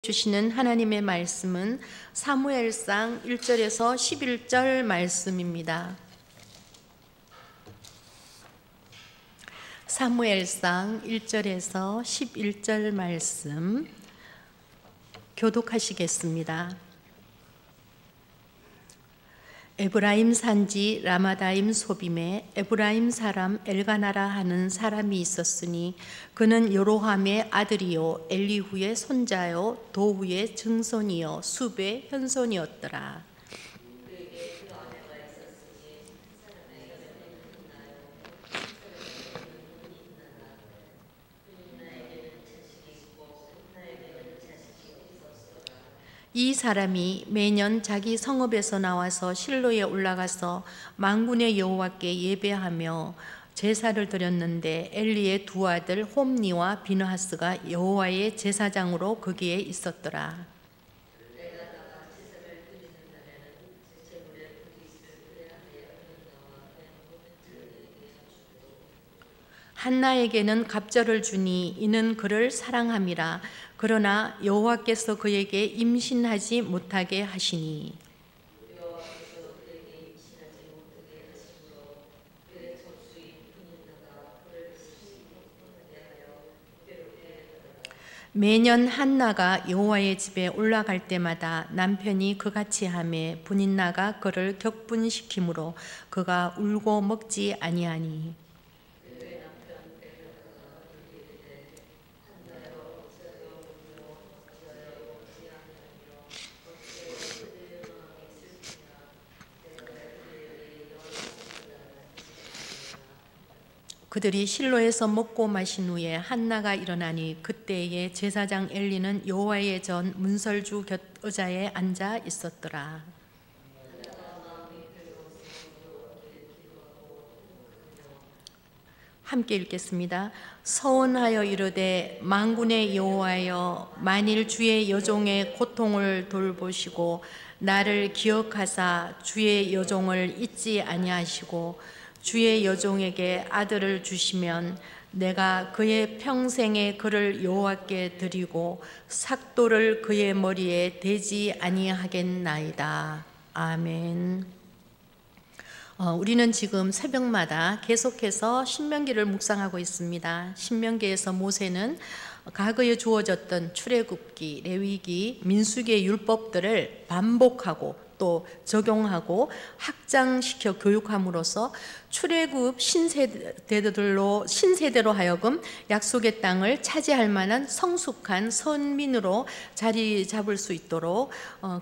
주시는 하나님의 말씀은 사무엘상 1절에서 11절 말씀입니다. 사무엘상 1절에서 11절 말씀 교독하시겠습니다. 에브라임 산지 라마다임 소빔에 에브라임 사람 엘가나라 하는 사람이 있었으니 그는 여로함의 아들이요 엘리후의 손자요 도후의 증손이요 숲의 현손이었더라. 이 사람이 매년 자기 성읍에서 나와서 실로에 올라가서 만군의 여호와께 예배하며 제사를 드렸는데 엘리의 두 아들 홈니와 비느하스가 여호와의 제사장으로 거기에 있었더라. 한나에게는 갑절을 주니 이는 그를 사랑함이라. 그러나 여호와께서 그에게 임신하지 못하게 하시니 매년 한나가 여호와의 집에 올라갈 때마다 남편이 그같이 하매 분인나가 그를 격분시키므로 그가 울고 먹지 아니하니 그들이 실로에서 먹고 마신 후에 한나가 일어나니 그때에 제사장 엘리는 여호와의 전 문설주 곁 의자에 앉아 있었더라. 함께 읽겠습니다. 서원하여 이르되 만군의 여호와여 만일 주의 여종의 고통을 돌보시고 나를 기억하사 주의 여종을 잊지 아니하시고 주의 여종에게 아들을 주시면 내가 그의 평생에 그를 여호와께 드리고 삭도를 그의 머리에 대지 아니하겠나이다. 아멘. 우리는 지금 새벽마다 계속해서 신명기를 묵상하고 있습니다. 신명기에서 모세는 과거에 주어졌던 출애굽기, 레위기, 민수기의 율법들을 반복하고 또 적용하고 확장시켜 교육함으로써 출애굽 신세대로 하여금 약속의 땅을 차지할 만한 성숙한 선민으로 자리 잡을 수 있도록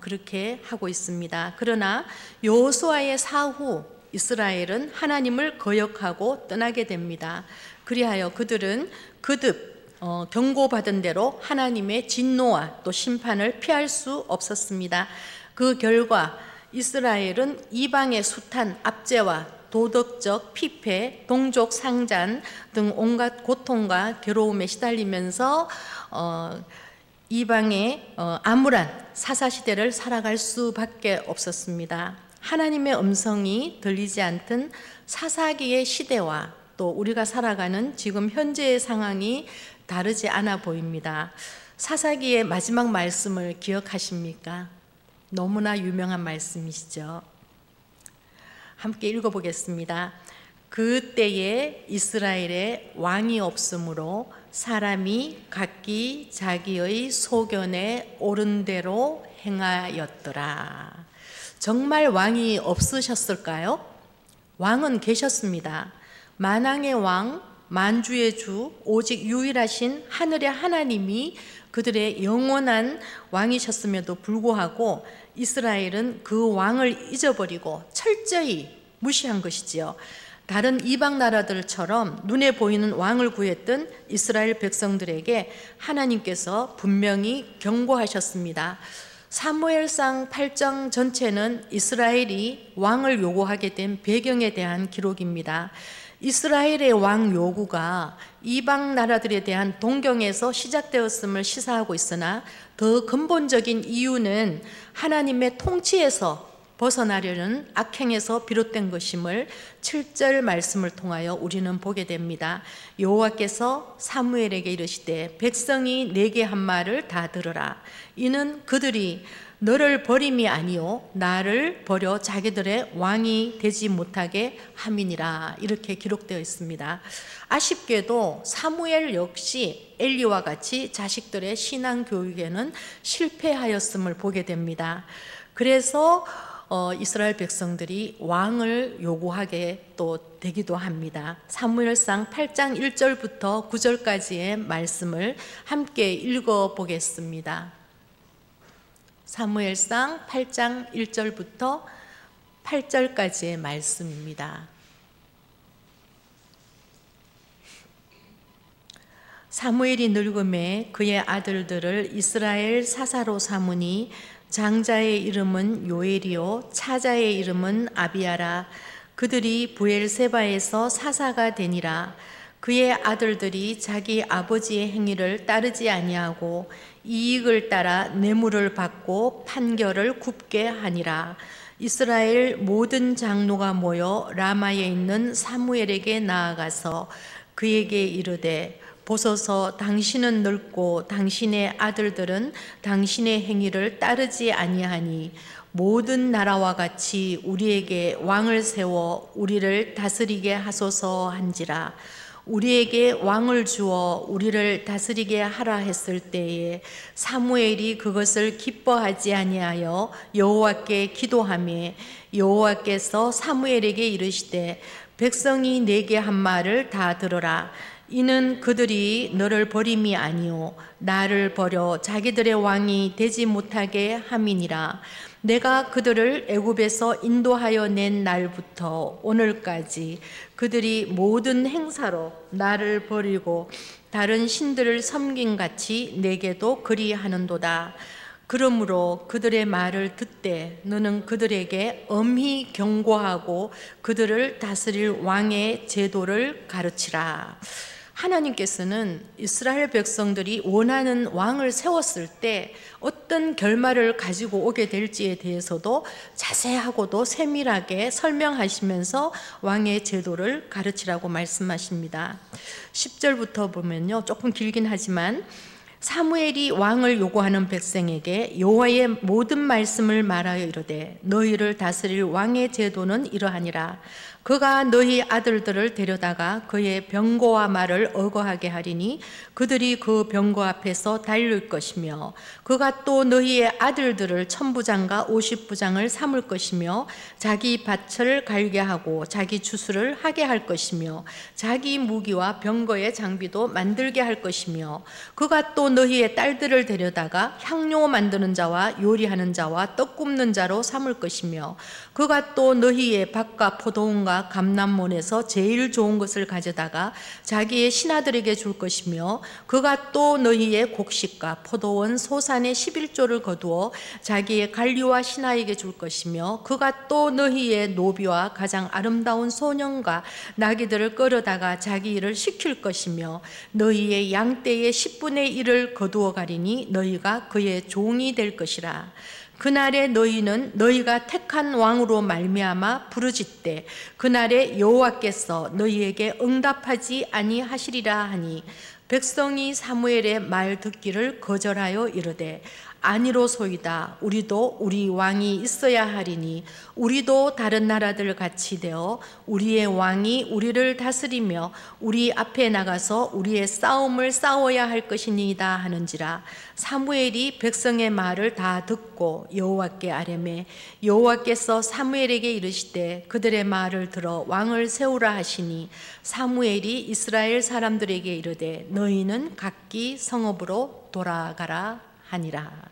그렇게 하고 있습니다. 그러나 여호수아의 사후 이스라엘은 하나님을 거역하고 떠나게 됩니다. 그리하여 그들은 경고받은 대로 하나님의 진노와 또 심판을 피할 수 없었습니다. 그 결과 이스라엘은 이방의 숱한 압제와 도덕적 피폐, 동족 상잔 등 온갖 고통과 괴로움에 시달리면서 이방의 암울한 사사시대를 살아갈 수밖에 없었습니다. 하나님의 음성이 들리지 않던 사사기의 시대와 또 우리가 살아가는 지금 현재의 상황이 다르지 않아 보입니다. 사사기의 마지막 말씀을 기억하십니까? 너무나 유명한 말씀이시죠. 함께 읽어보겠습니다. 그때에 이스라엘에 왕이 없으므로 사람이 각기 자기의 소견에 옳은 대로 행하였더라. 정말 왕이 없으셨을까요? 왕은 계셨습니다. 만왕의 왕, 만주의 주, 오직 유일하신 하늘의 하나님이 그들의 영원한 왕이셨음에도 불구하고 이스라엘은 그 왕을 잊어버리고 철저히 무시한 것이지요. 다른 이방 나라들처럼 눈에 보이는 왕을 구했던 이스라엘 백성들에게 하나님께서 분명히 경고하셨습니다. 사무엘상 8장 전체는 이스라엘이 왕을 요구하게 된 배경에 대한 기록입니다. 이스라엘의 왕 요구가 이방 나라들에 대한 동경에서 시작되었음을 시사하고 있으나 더 근본적인 이유는 하나님의 통치에서 벗어나려는 악행에서 비롯된 것임을 7절 말씀을 통하여 우리는 보게 됩니다. 여호와께서 사무엘에게 이르시되 백성이 내게 한 말을 다 들으라. 이는 그들이 너를 버림이 아니요 나를 버려 자기들의 왕이 되지 못하게 함이니라. 이렇게 기록되어 있습니다. 아쉽게도 사무엘 역시 엘리와 같이 자식들의 신앙 교육에는 실패하였음을 보게 됩니다. 그래서 이스라엘 백성들이 왕을 요구하게 또 되기도 합니다. 사무엘상 8장 1절부터 9절까지의 말씀을 함께 읽어 보겠습니다. 사무엘상 8장 1절부터 8절까지의 말씀입니다. 사무엘이 늙음에 그의 아들들을 이스라엘 사사로 삼으니 장자의 이름은 요엘이요 차자의 이름은 아비야라. 그들이 브엘세바에서 사사가 되니라. 그의 아들들이 자기 아버지의 행위를 따르지 아니하고 이익을 따라 뇌물을 받고 판결을 굽게 하니라. 이스라엘 모든 장로가 모여 라마에 있는 사무엘에게 나아가서 그에게 이르되 보소서, 당신은 늙고 당신의 아들들은 당신의 행위를 따르지 아니하니 모든 나라와 같이 우리에게 왕을 세워 우리를 다스리게 하소서 한지라. 우리에게 왕을 주어 우리를 다스리게 하라 했을 때에 사무엘이 그것을 기뻐하지 아니하여 여호와께 기도하며 여호와께서 사무엘에게 이르시되 백성이 내게 한 말을 다 들으라. 이는 그들이 너를 버림이 아니요 나를 버려 자기들의 왕이 되지 못하게 함이니라. 내가 그들을 애굽에서 인도하여 낸 날부터 오늘까지 그들이 모든 행사로 나를 버리고 다른 신들을 섬김같이 내게도 그리하는도다. 그러므로 그들의 말을 듣되 너는 그들에게 엄히 경고하고 그들을 다스릴 왕의 제도를 가르치라. 하나님께서는 이스라엘 백성들이 원하는 왕을 세웠을 때 어떤 결말을 가지고 오게 될지에 대해서도 자세하고도 세밀하게 설명하시면서 왕의 제도를 가르치라고 말씀하십니다. 10절부터 보면요, 조금 길긴 하지만 사무엘이 왕을 요구하는 백성에게 여호와의 모든 말씀을 말하여 이르되 너희를 다스릴 왕의 제도는 이러하니라. 그가 너희 아들들을 데려다가 그의 병거와 말을 어거하게 하리니 그들이 그 병거 앞에서 달릴 것이며 그가 또 너희의 아들들을 천부장과 50부장을 삼을 것이며 자기 밭을 갈게 하고 자기 주수를 하게 할 것이며 자기 무기와 병거의 장비도 만들게 할 것이며 그가 또 너희의 딸들을 데려다가 향료 만드는 자와 요리하는 자와 떡 굽는 자로 삼을 것이며 그가 또 너희의 밭과 포도원과 감람몬에서 제일 좋은 것을 가져다가 자기의 신하들에게 줄 것이며 그가 또 너희의 곡식과 포도원 소산의 11조를 거두어 자기의 관리와 신하에게 줄 것이며 그가 또 너희의 노비와 가장 아름다운 소년과 나귀들을 끌어다가 자기 일을 시킬 것이며 너희의 양떼의 10분의 1을 거두어 가리니 너희가 그의 종이 될 것이라. 그날에 너희는 너희가 택한 왕으로 말미암아 부르짖되 그날에 여호와께서 너희에게 응답하지 아니하시리라 하니 백성이 사무엘의 말 듣기를 거절하여 이르되 아니로소이다. 우리도 우리 왕이 있어야 하리니 우리도 다른 나라들 같이 되어 우리의 왕이 우리를 다스리며 우리 앞에 나가서 우리의 싸움을 싸워야 할 것이니이다 하는지라. 사무엘이 백성의 말을 다 듣고 여호와께 아뢰매 여호와께서 사무엘에게 이르시되 그들의 말을 들어 왕을 세우라 하시니 사무엘이 이스라엘 사람들에게 이르되 너희는 각기 성읍으로 돌아가라 하니라.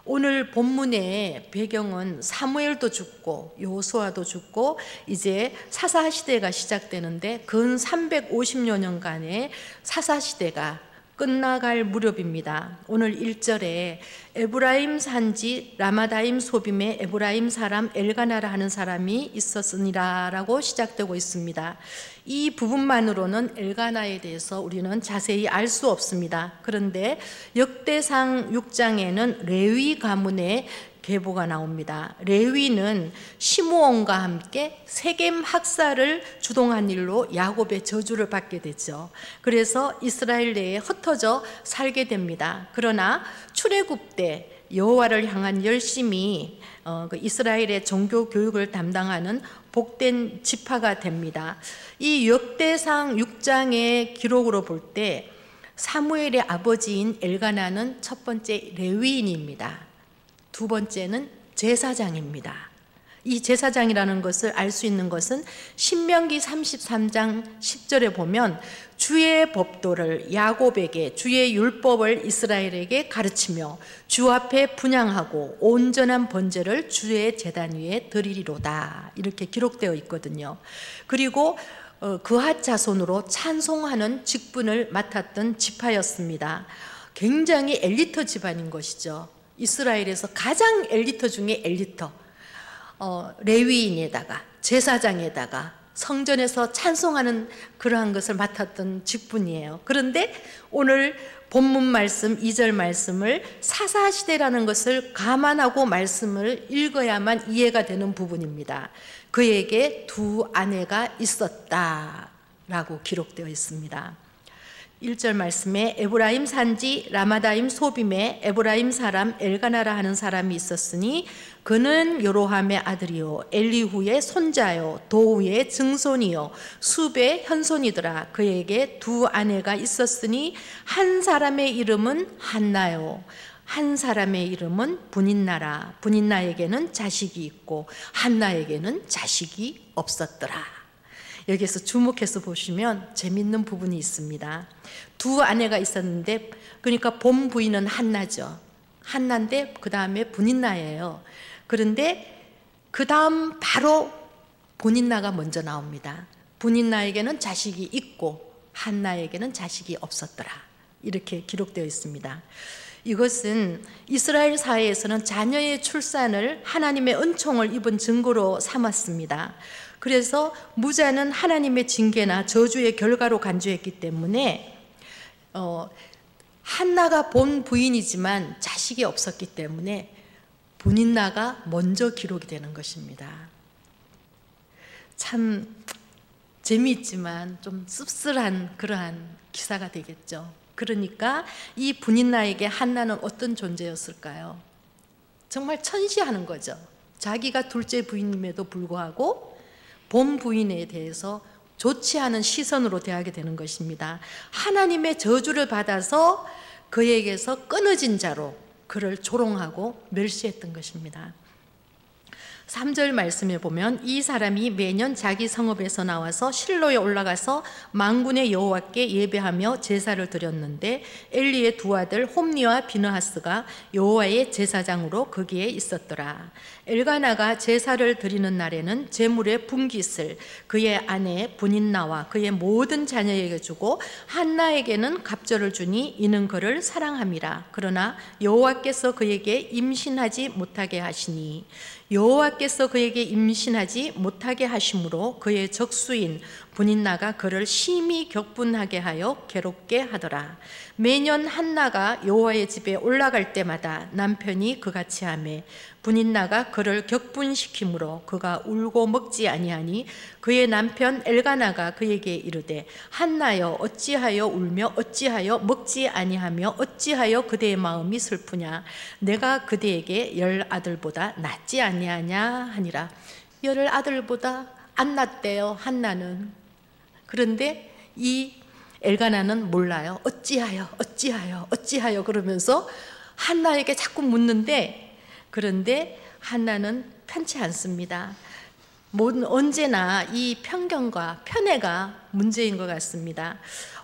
오늘 본문의 배경은 사무엘도 죽고 여호수아도 죽고 이제 사사시대가 시작되는데 근 350여 년간의 사사시대가 끝나갈 무렵입니다. 오늘 1절에 에브라임 산지 라마다임 소빔에 에브라임 사람 엘가나라 하는 사람이 있었으니라 라고 시작되고 있습니다. 이 부분만으로는 엘가나에 대해서 우리는 자세히 알 수 없습니다. 그런데 역대상 6장에는 레위 가문의 계보가 나옵니다. 레위는 시므온과 함께 세겜 학살을 주동한 일로 야곱의 저주를 받게 되죠. 그래서 이스라엘 내에 흩어져 살게 됩니다. 그러나 출애굽 때 여호와를 향한 열심이 그 이스라엘의 종교 교육을 담당하는 복된 지파가 됩니다. 이 역대상 6장의 기록으로 볼 때 사무엘의 아버지인 엘가나는 첫 번째 레위인입니다. 두 번째는 제사장입니다. 이 제사장이라는 것을 알 수 있는 것은 신명기 33장 10절에 보면 주의 법도를 야곱에게, 주의 율법을 이스라엘에게 가르치며 주 앞에 분향하고 온전한 번제를 주의 제단 위에 드리리로다, 이렇게 기록되어 있거든요. 그리고 그핫 자손으로 찬송하는 직분을 맡았던 지파였습니다. 굉장히 엘리트 집안인 것이죠. 이스라엘에서 가장 엘리트 중에 엘리트, 레위인에다가 제사장에다가 성전에서 찬송하는 그러한 것을 맡았던 직분이에요. 그런데 오늘 본문 말씀 2절 말씀을 사사시대라는 것을 감안하고 말씀을 읽어야만 이해가 되는 부분입니다. 그에게 두 아내가 있었다라고 기록되어 있습니다. 1절 말씀에 에브라임 산지 라마다임 소빔에 에브라임 사람 엘가나라 하는 사람이 있었으니 그는 요로함의 아들이요 엘리후의 손자요 도우의 증손이요 숲의 현손이더라. 그에게 두 아내가 있었으니 한 사람의 이름은 한나요 한 사람의 이름은 분인나라. 분인나에게는 자식이 있고 한나에게는 자식이 없었더라. 여기에서 주목해서 보시면 재밌는 부분이 있습니다. 두 아내가 있었는데, 그러니까 본 부인은 한나죠. 한나인데 그 다음에 분인나예요. 그런데 그 다음 바로 분인나가 먼저 나옵니다. 분인나에게는 자식이 있고 한나에게는 자식이 없었더라, 이렇게 기록되어 있습니다. 이것은 이스라엘 사회에서는 자녀의 출산을 하나님의 은총을 입은 증거로 삼았습니다. 그래서 무자는 하나님의 징계나 저주의 결과로 간주했기 때문에 한나가 본 부인이지만 자식이 없었기 때문에 분인나가 먼저 기록이 되는 것입니다. 참 재미있지만 좀 씁쓸한 그러한 기사가 되겠죠. 그러니까 이 분인나에게 한나는 어떤 존재였을까요? 정말 천시하는 거죠. 자기가 둘째 부인임에도 불구하고 본 부인에 대해서 좋지 않은 시선으로 대하게 되는 것입니다. 하나님의 저주를 받아서 그에게서 끊어진 자로 그를 조롱하고 멸시했던 것입니다. 3절 말씀에 보면 이 사람이 매년 자기 성읍에서 나와서 실로에 올라가서 만군의 여호와께 예배하며 제사를 드렸는데 엘리의 두 아들 홈니와 비느하스가 여호와의 제사장으로 거기에 있었더라. 엘가나가 제사를 드리는 날에는 제물의 분깃을 그의 아내 분인나와 그의 모든 자녀에게 주고 한나에게는 갑절을 주니 이는 그를 사랑함이라. 그러나 여호와께서 그에게 임신하지 못하게 하시니 여호와께서 그에게 임신하지 못하게 하심으로 그의 적수인 분인나가 그를 심히 격분하게 하여 괴롭게 하더라. 매년 한나가 여호와의 집에 올라갈 때마다 남편이 그같이 하매 분인나가 그를 격분시키므로 그가 울고 먹지 아니하니 그의 남편 엘가나가 그에게 이르되 한나여 어찌하여 울며 어찌하여 먹지 아니하며 어찌하여 그대의 마음이 슬프냐 내가 그대에게 10 아들보다 낫지 아니하냐 하니라. 10 아들보다 안 낫대요, 한나는. 그런데 이 엘가나는 몰라요. 어찌하여 그러면서 한나에게 자꾸 묻는데, 그런데 한나는 편치 않습니다. 언제나 이 편견과 편애가 문제인 것 같습니다.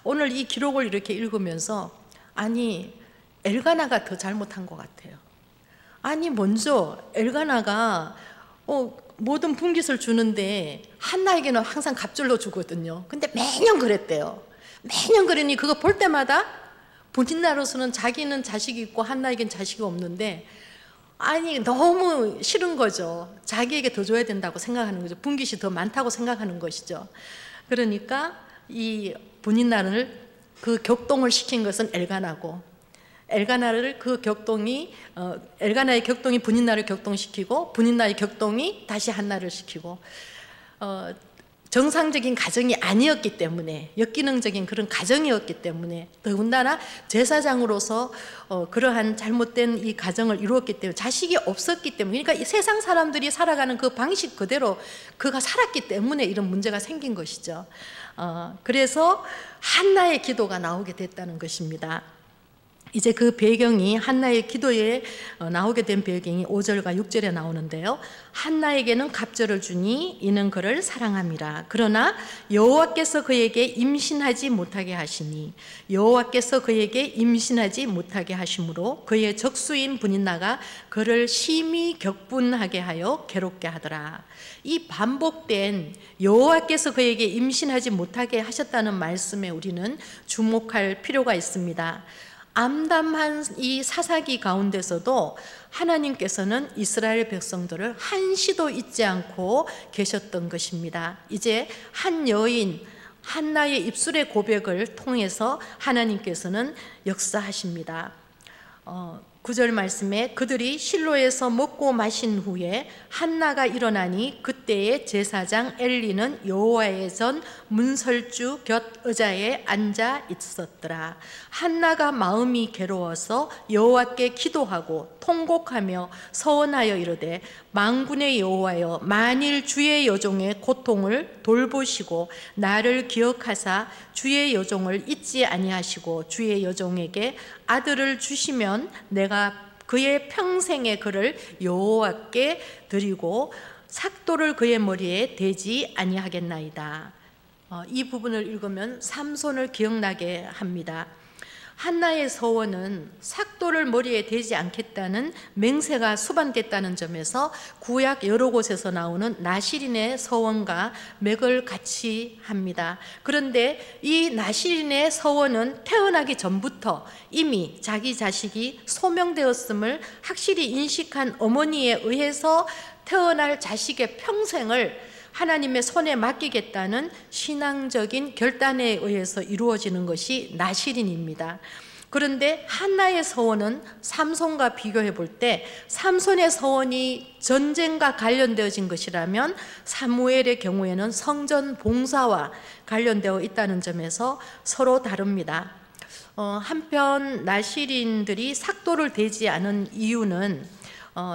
오늘 이 기록을 이렇게 읽으면서 아니 엘가나가 더 잘못한 것 같아요. 아니 먼저 엘가나가 모든 분깃을 주는데 한나에게는 항상 갑절로 주거든요. 근데 매년 그랬대요. 매년 그러니 그거 볼 때마다 분인나로서는 자기는 자식이 있고 한나에겐 자식이 없는데 아니 너무 싫은 거죠. 자기에게 더 줘야 된다고 생각하는 거죠. 분깃이 더 많다고 생각하는 것이죠. 그러니까 이 분인나를 그 격동을 시킨 것은 엘가나고 엘가나를 그 격동이 엘가나의 격동이 분인나를 격동시키고 분인나의 격동이 다시 한나를 시키고 정상적인 가정이 아니었기 때문에 역기능적인 그런 가정이었기 때문에 더군다나 제사장으로서 그러한 잘못된 이 가정을 이루었기 때문에 자식이 없었기 때문에 그러니까 이 세상 사람들이 살아가는 그 방식 그대로 그가 살았기 때문에 이런 문제가 생긴 것이죠. 그래서 한나의 기도가 나오게 됐다는 것입니다. 이제 그 배경이 한나의 기도에 나오게 된 배경이 5절과 6절에 나오는데요. 한나에게는 갑절을 주니 이는 그를 사랑함이라. 그러나 여호와께서 그에게 임신하지 못하게 하시니 여호와께서 그에게 임신하지 못하게 하심으로 그의 적수인 분인나가 그를 심히 격분하게 하여 괴롭게 하더라. 이 반복된 여호와께서 그에게 임신하지 못하게 하셨다는 말씀에 우리는 주목할 필요가 있습니다. 암담한 이 사사기 가운데서도 하나님께서는 이스라엘 백성들을 한시도 잊지 않고 계셨던 것입니다. 이제 한 여인 한나의 입술의 고백을 통해서 하나님께서는 역사하십니다. 9절 말씀에 그들이 실로에서 먹고 마신 후에 한나가 일어나니 그때의 제사장 엘리는 여호와의 전 문설주 곁 의자에 앉아 있었더라. 한나가 마음이 괴로워서 여호와께 기도하고 통곡하며 서원하여 이르되 만군의 여호와여 만일 주의 여종의 고통을 돌보시고 나를 기억하사 주의 여종을 잊지 아니하시고 주의 여종에게 아들을 주시면 내가 그의 평생의 그를 여호와께 드리고 삭도를 그의 머리에 대지 아니하겠나이다. 이 부분을 읽으면 삼손을 기억나게 합니다. 한나의 서원은 삭도를 머리에 대지 않겠다는 맹세가 수반됐다는 점에서 구약 여러 곳에서 나오는 나실인의 서원과 맥을 같이 합니다. 그런데 이 나실인의 서원은 태어나기 전부터 이미 자기 자식이 소명되었음을 확실히 인식한 어머니에 의해서 태어날 자식의 평생을 하나님의 손에 맡기겠다는 신앙적인 결단에 의해서 이루어지는 것이 나실인입니다. 그런데 한나의 서원은 삼손과 비교해 볼 때 삼손의 서원이 전쟁과 관련되어진 것이라면 사무엘의 경우에는 성전 봉사와 관련되어 있다는 점에서 서로 다릅니다. 한편 나실인들이 삭도를 대지 않은 이유는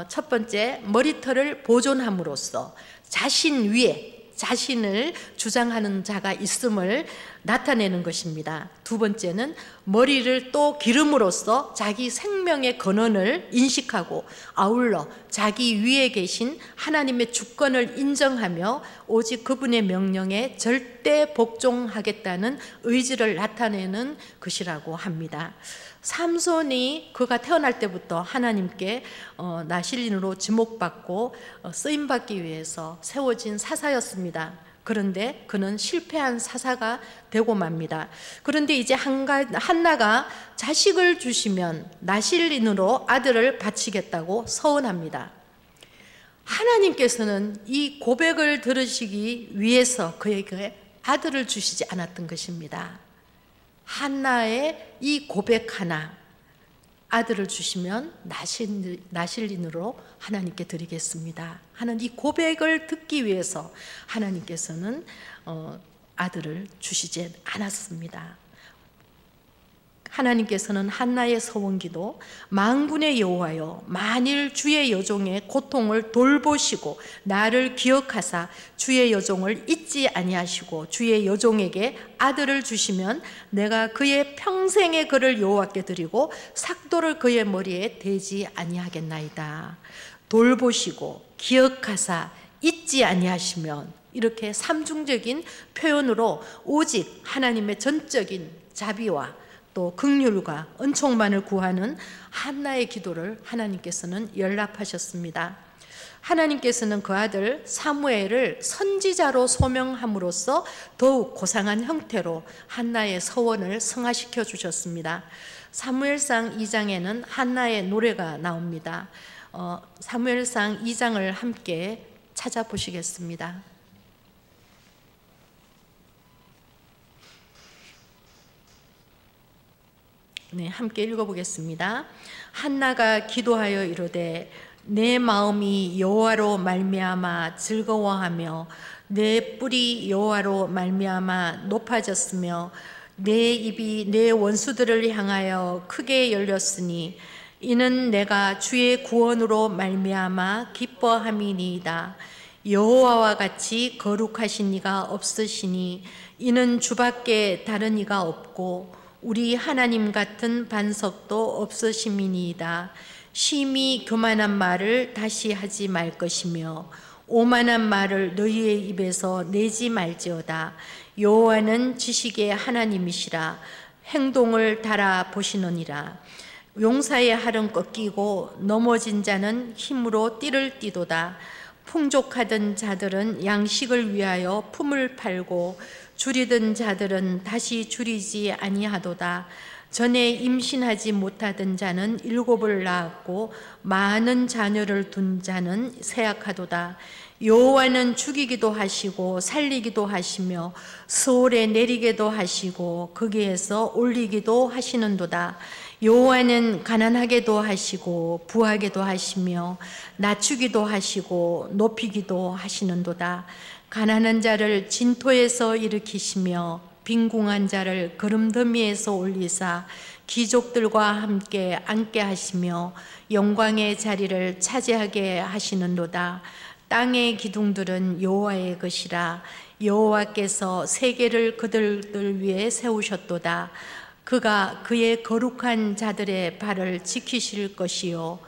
첫 번째 머리털을 보존함으로써 자신 위에 자신을 주장하는 자가 있음을 나타내는 것입니다. 두 번째는 머리를 또 기름으로써 자기 생명의 근원을 인식하고 아울러 자기 위에 계신 하나님의 주권을 인정하며 오직 그분의 명령에 절대 복종하겠다는 의지를 나타내는 것이라고 합니다. 삼손이 그가 태어날 때부터 하나님께 나실인으로 지목받고 쓰임받기 위해서 세워진 사사였습니다. 그런데 그는 실패한 사사가 되고 맙니다. 그런데 이제 한나가 자식을 주시면 나실인으로 아들을 바치겠다고 서원합니다. 하나님께서는 이 고백을 들으시기 위해서 그에게 아들을 주시지 않았던 것입니다. 한나의 이 고백 하나, 아들을 주시면 나실인으로 하나님께 드리겠습니다 하는 이 고백을 듣기 위해서 하나님께서는 아들을 주시지 않았습니다. 하나님께서는 한나의 서원기도 만군의 여호와여 만일 주의 여종의 고통을 돌보시고 나를 기억하사 주의 여종을 잊지 아니하시고 주의 여종에게 아들을 주시면 내가 그의 평생의 그를 여호와께 드리고 삭도를 그의 머리에 대지 아니하겠나이다. 돌보시고 기억하사 잊지 아니하시면, 이렇게 삼중적인 표현으로 오직 하나님의 전적인 자비와 또 긍휼과 은총만을 구하는 한나의 기도를 하나님께서는 연락하셨습니다. 하나님께서는 그 아들 사무엘을 선지자로 소명함으로써 더욱 고상한 형태로 한나의 서원을 승화시켜 주셨습니다. 사무엘상 2장에는 한나의 노래가 나옵니다. 사무엘상 2장을 함께 찾아보시겠습니다. 네, 함께 읽어보겠습니다. 한나가 기도하여 이르되 내 마음이 여호와로 말미암아 즐거워하며 내 뿔이 여호와로 말미암아 높아졌으며 내 입이 내 원수들을 향하여 크게 열렸으니 이는 내가 주의 구원으로 말미암아 기뻐함이니이다. 여호와와 같이 거룩하신 이가 없으시니 이는 주밖에 다른 이가 없고 우리 하나님 같은 반석도 없으심이니이다. 심히 교만한 말을 다시 하지 말 것이며 오만한 말을 너희의 입에서 내지 말지어다. 여호와는 지식의 하나님이시라. 행동을 달아 보시느니라. 용사의 할은 꺾이고 넘어진 자는 힘으로 띠를 띠도다. 풍족하던 자들은 양식을 위하여 품을 팔고 줄이던 자들은 다시 줄이지 아니하도다. 전에 임신하지 못하던 자는 7을 낳았고 많은 자녀를 둔 자는 세약하도다. 여호와는 죽이기도 하시고 살리기도 하시며 스올에 내리게도 하시고 거기에서 올리기도 하시는도다. 여호와는 가난하게도 하시고 부하게도 하시며 낮추기도 하시고 높이기도 하시는도다. 가난한 자를 진토에서 일으키시며 빈궁한 자를 거름더미에서 올리사 귀족들과 함께 앉게 하시며 영광의 자리를 차지하게 하시는도다. 땅의 기둥들은 여호와의 것이라. 여호와께서 세계를 그들들 위에 세우셨도다. 그가 그의 거룩한 자들의 발을 지키실 것이요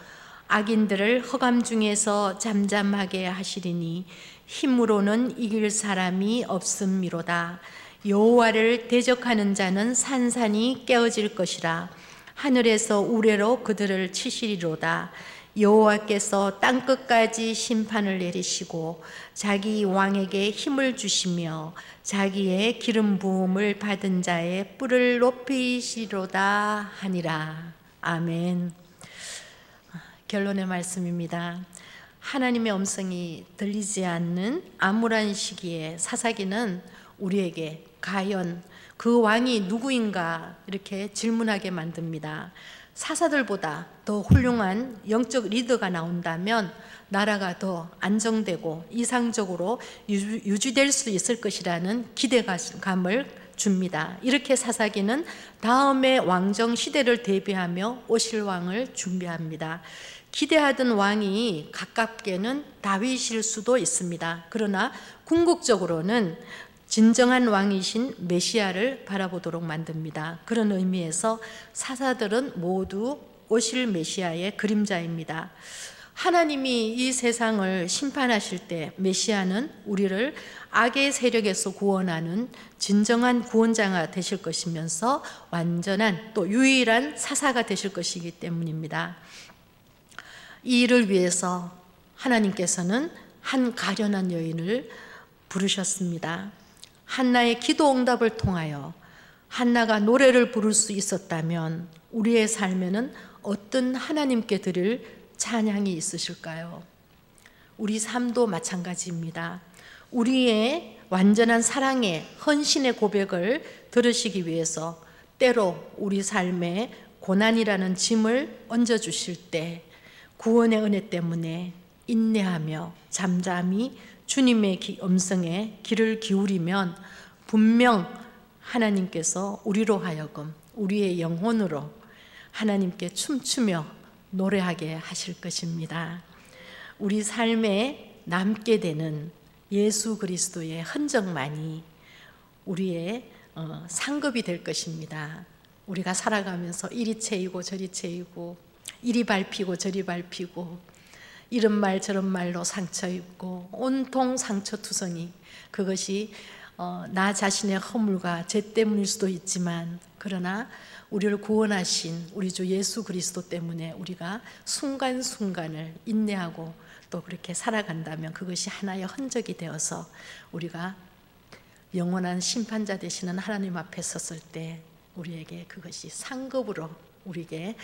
악인들을 허감 중에서 잠잠하게 하시리니 힘으로는 이길 사람이 없음이로다. 여호와를 대적하는 자는 산산이 깨어질 것이라. 하늘에서 우레로 그들을 치시리로다. 여호와께서 땅끝까지 심판을 내리시고 자기 왕에게 힘을 주시며 자기의 기름 부음을 받은 자의 뿔을 높이시리로다 하니라. 아멘. 결론의 말씀입니다. 하나님의 음성이 들리지 않는 암울한 시기에 사사기는 우리에게 과연 그 왕이 누구인가 이렇게 질문하게 만듭니다. 사사들보다 더 훌륭한 영적 리더가 나온다면 나라가 더 안정되고 이상적으로 유지될 수 있을 것이라는 기대감을 줍니다. 이렇게 사사기는 다음의 왕정 시대를 대비하며 오실 왕을 준비합니다. 기대하던 왕이 가깝게는 다윗일 수도 있습니다. 그러나 궁극적으로는 진정한 왕이신 메시아를 바라보도록 만듭니다. 그런 의미에서 사사들은 모두 오실 메시아의 그림자입니다. 하나님이 이 세상을 심판하실 때 메시아는 우리를 악의 세력에서 구원하는 진정한 구원자가 되실 것이면서 완전한 또 유일한 사사가 되실 것이기 때문입니다. 이 일을 위해서 하나님께서는 한 가련한 여인을 부르셨습니다. 한나의 기도 응답을 통하여 한나가 노래를 부를 수 있었다면 우리의 삶에는 어떤 하나님께 드릴 찬양이 있으실까요? 우리 삶도 마찬가지입니다. 우리의 완전한 사랑의 헌신의 고백을 들으시기 위해서 때로 우리 삶에 고난이라는 짐을 얹어주실 때 구원의 은혜 때문에 인내하며 잠잠히 주님의 음성에 귀를 기울이면 분명 하나님께서 우리로 하여금 우리의 영혼으로 하나님께 춤추며 노래하게 하실 것입니다. 우리 삶에 남게 되는 예수 그리스도의 흔적만이 우리의 상급이 될 것입니다. 우리가 살아가면서 이리 채이고 저리 채이고 이리 밟히고 저리 밟히고 이런 말 저런 말로 상처 입고 온통 상처투성이, 그것이 나 자신의 허물과 죄 때문일 수도 있지만 그러나 우리를 구원하신 우리 주 예수 그리스도 때문에 우리가 순간순간을 인내하고 또 그렇게 살아간다면 그것이 하나의 흔적이 되어서 우리가 영원한 심판자 되시는 하나님 앞에 섰을 때 우리에게 그것이 상급으로 우리에게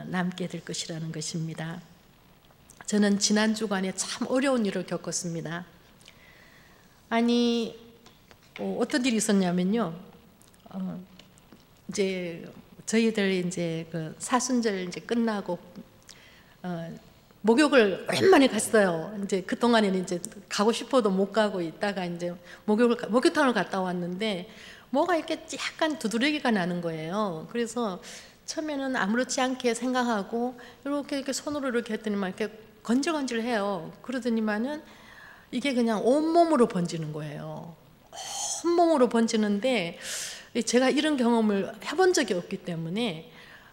남게 될 것이라는 것입니다. 저는 지난 주간에 참 어려운 일을 겪었습니다. 아니 어떤 일이 있었냐면요, 이제 저희들 이제 그 사순절 이제 끝나고 목욕을 오랜만에 갔어요. 이제 그 동안에는 이제 가고 싶어도 못 가고 있다가 이제 목욕탕을 갔다 왔는데 뭐가 이렇게 약간 두드러기가 나는 거예요. 그래서 처음에는 아무렇지 않게 생각하고 이렇게 손으로 이렇게 했더니만 이렇게 건질건질해요. 그러더니만은 이게 그냥 온몸으로 번지는 거예요. 온몸으로 번지는데 제가 이런 경험을 해본 적이 없기 때문에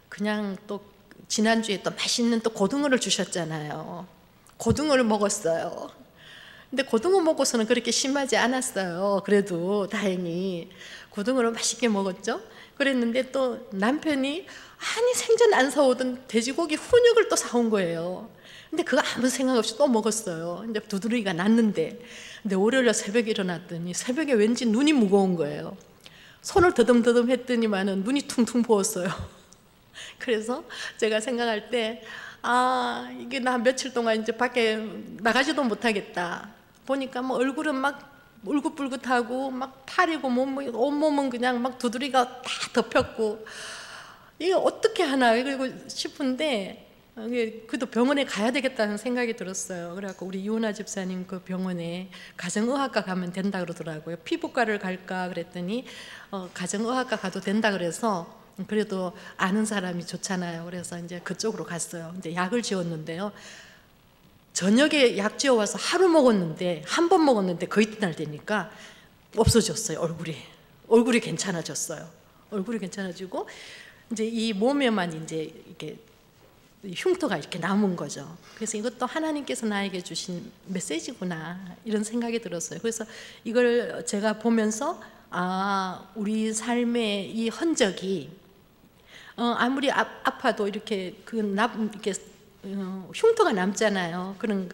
그냥 또 지난주에 또 맛있는 또 고등어를 주셨잖아요. 고등어를 먹었어요. 근데 고등어 먹고서는 그렇게 심하지 않았어요. 그래도 다행히 고등어를 맛있게 먹었죠. 그랬는데 또 남편이 아니 생전 안 사오던 돼지고기 훈육을 또 사온 거예요. 근데 그거 아무 생각 없이 또 먹었어요. 근데 두드러기가 났는데, 근데 월요일날 새벽에 일어났더니 새벽에 왠지 눈이 무거운 거예요. 손을 더듬더듬 했더니만은 눈이 퉁퉁 부었어요. 그래서 제가 생각할 때 이게 나 며칠 동안 이제 밖에 나가지도 못하겠다. 보니까 뭐 얼굴은 막 울긋불긋하고 막 팔이고 온몸은 그냥 막 두드리가 다 덮였고 이게 어떻게 하나 그리고 싶은데 그래도 병원에 가야 되겠다는 생각이 들었어요. 그래갖고 우리 이혼아 집사님 그 병원에 가정의학과 가면 된다 그러더라고요. 피부과를 갈까 그랬더니 가정의학과 가도 된다 그래서 그래도 아는 사람이 좋잖아요. 그래서 이제 그쪽으로 갔어요. 이제 약을 지었는데요. 저녁에 약 지어와서 하루 먹었는데 한 번 먹었는데 그 이튿날 되니까 없어졌어요. 얼굴이 괜찮아졌어요. 얼굴이 괜찮아지고 이제 이 몸에만 이제 이렇게 흉터가 이렇게 남은 거죠. 그래서 이것도 하나님께서 나에게 주신 메시지구나 이런 생각이 들었어요. 그래서 이걸 제가 보면서 우리 삶의 이 흔적이 아무리 아파도 이렇게 이렇게 흉터가 남잖아요. 그런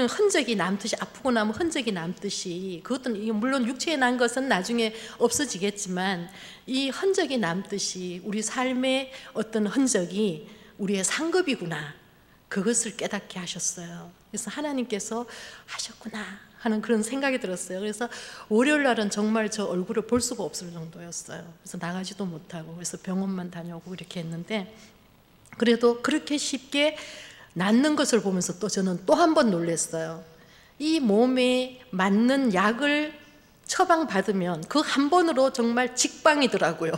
흔적이 남듯이 아프고 나면 흔적이 남듯이 그것도 물론 육체에 난 것은 나중에 없어지겠지만 이 흔적이 남듯이 우리 삶의 어떤 흔적이 우리의 상급이구나 그것을 깨닫게 하셨어요. 그래서 하나님께서 하셨구나 하는 그런 생각이 들었어요. 그래서 월요일 날은 정말 저 얼굴을 볼 수가 없을 정도였어요. 그래서 나가지도 못하고 그래서 병원만 다녀오고 이렇게 했는데 그래도 그렇게 쉽게 낫는 것을 보면서 또 저는 또 한 번 놀랐어요. 이 몸에 맞는 약을 처방받으면 그 한 번으로 정말 직방이더라고요.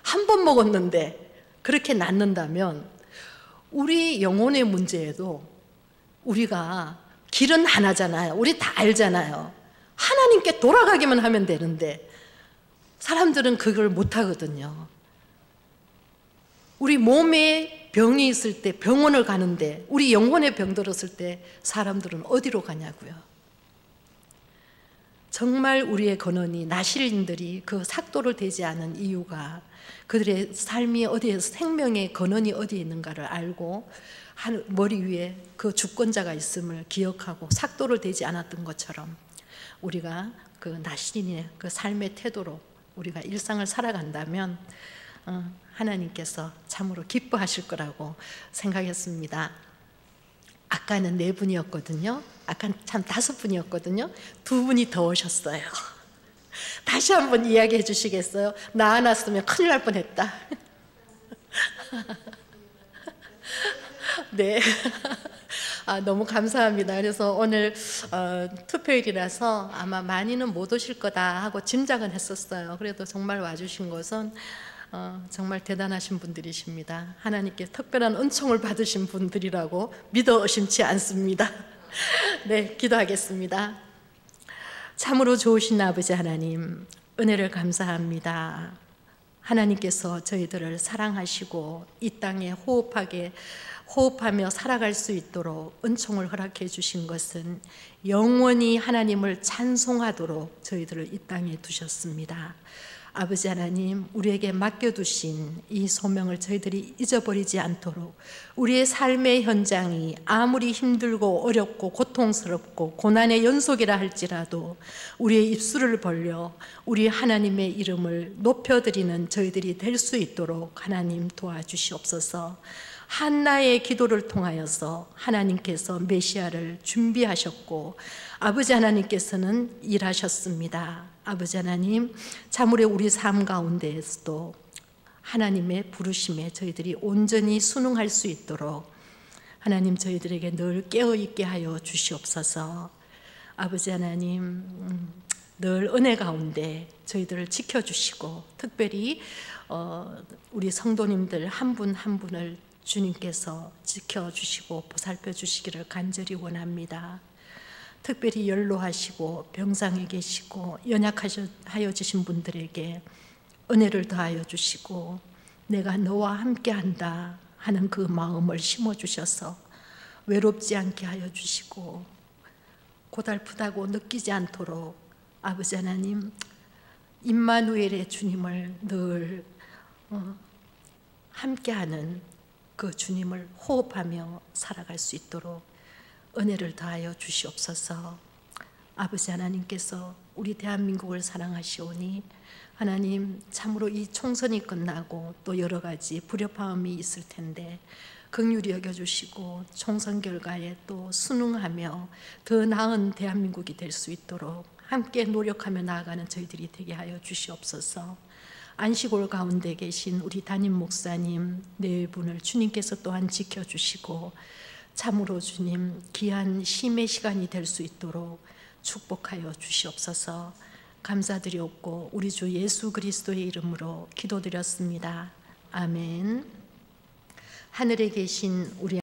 한 번 먹었는데 그렇게 낫는다면 우리 영혼의 문제에도 우리가 길은 하나잖아요. 우리 다 알잖아요. 하나님께 돌아가기만 하면 되는데 사람들은 그걸 못하거든요. 우리 몸에 병이 있을 때 병원을 가는데 우리 영혼에 병 들었을 때 사람들은 어디로 가냐고요. 정말 우리의 근원이 나실인들이 그 삭도를 대지 않은 이유가 그들의 삶이 어디에서 생명의 근원이 어디에 있는가를 알고 머리 위에 그 주권자가 있음을 기억하고 삭도를 대지 않았던 것처럼 우리가 그 나실인의 그 삶의 태도로 우리가 일상을 살아간다면 하나님께서 참으로 기뻐하실 거라고 생각했습니다. 아까는 4분이었거든요. 아까 참 5분이었거든요. 2분이 더 오셨어요. 다시 한번 이야기해 주시겠어요? 나 안 왔으면 큰일 날 뻔했다. 네. 너무 감사합니다. 그래서 오늘 투표일이라서 아마 많이는 못 오실 거다 하고 짐작은 했었어요. 그래도 정말 와주신 것은 정말 대단하신 분들이십니다. 하나님께 특별한 은총을 받으신 분들이라고 믿어 의심치 않습니다. 네, 기도하겠습니다. 참으로 좋으신 아버지 하나님, 은혜를 감사합니다. 하나님께서 저희들을 사랑하시고 이 땅에 호흡하며 살아갈 수 있도록 은총을 허락해 주신 것은 영원히 하나님을 찬송하도록 저희들을 이 땅에 두셨습니다. 아버지 하나님, 우리에게 맡겨두신 이 소명을 저희들이 잊어버리지 않도록 우리의 삶의 현장이 아무리 힘들고 어렵고 고통스럽고 고난의 연속이라 할지라도 우리의 입술을 벌려 우리 하나님의 이름을 높여드리는 저희들이 될 수 있도록 하나님 도와주시옵소서. 한나의 기도를 통하여서 하나님께서 메시아를 준비하셨고 아버지 하나님께서는 일하셨습니다. 아버지 하나님, 참으로 우리 삶 가운데에서도 하나님의 부르심에 저희들이 온전히 순응할 수 있도록 하나님 저희들에게 늘 깨어있게 하여 주시옵소서. 아버지 하나님, 늘 은혜 가운데 저희들을 지켜주시고 특별히 우리 성도님들 한 분 한 분을 주님께서 지켜주시고 보살펴 주시기를 간절히 원합니다. 특별히 연로하시고 병상에 계시고 연약하여 주신 분들에게 은혜를 더하여 주시고 내가 너와 함께한다 하는 그 마음을 심어주셔서 외롭지 않게 하여 주시고 고달프다고 느끼지 않도록 아버지 하나님 임마누엘의 주님을 늘 함께하는 그 주님을 호흡하며 살아갈 수 있도록 은혜를 더하여 주시옵소서. 아버지 하나님께서 우리 대한민국을 사랑하시오니 하나님 참으로 이 총선이 끝나고 또 여러 가지 불협화음이 있을 텐데 긍휼히 여겨주시고 총선 결과에 또 순응하며 더 나은 대한민국이 될 수 있도록 함께 노력하며 나아가는 저희들이 되게 하여 주시옵소서. 안식월 가운데 계신 우리 담임 목사님 네 분을 주님께서 또한 지켜주시고 참으로 주님 귀한 쉼의 시간이 될 수 있도록 축복하여 주시옵소서. 감사드리옵고 우리 주 예수 그리스도의 이름으로 기도드렸습니다. 아멘. 하늘에 계신 우리